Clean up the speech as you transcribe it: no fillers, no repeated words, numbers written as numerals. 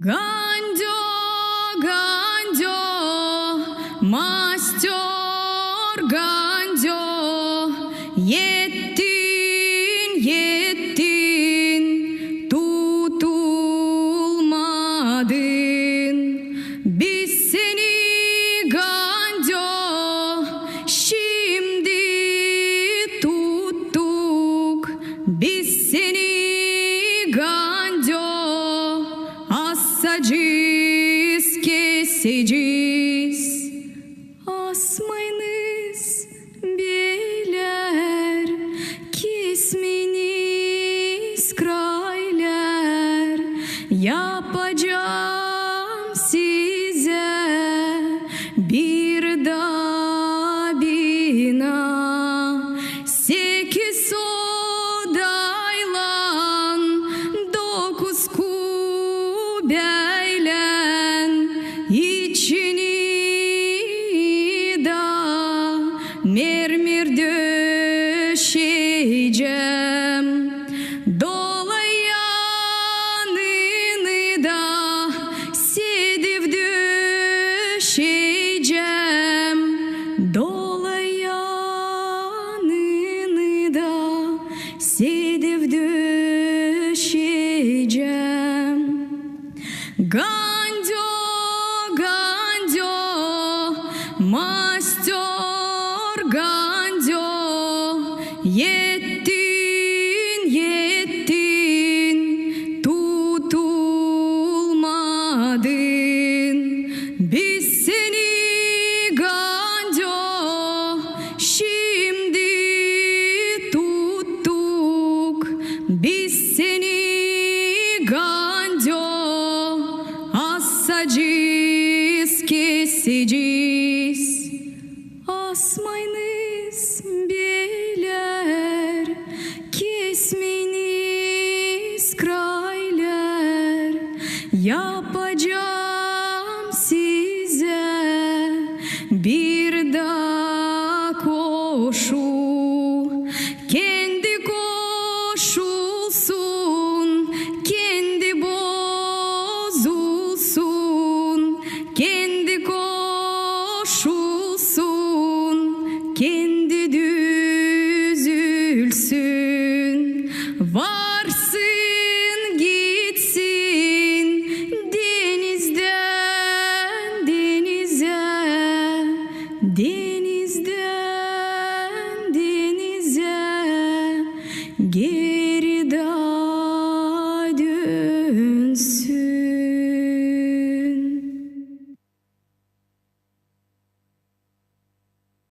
Ганьо, ганьо, мастер ганьо, yettin tutulmadın. Biz seni ганьо şimdi tuttuk. Biz seni ганьо asacağız, keseceğiz. Asmayınız beyler, kesmeyiniz kraylar. Yapacağım size bir bina, 8 odayla 9 kubeylen, içini da mermer döşeyeceğim. Dolayanını da sedef döşeyeceğim. Dolayanını da sedef döşeyeceğim. Ганьо, ганьо, мастер ганьо, yettin tutulmadın. Biz seni ганьо şimdi tuttuk. Biz seni ганьо asacağız, keseceğiz. Asmayınız beyler, kesmeyiniz kraylar. Yapacağız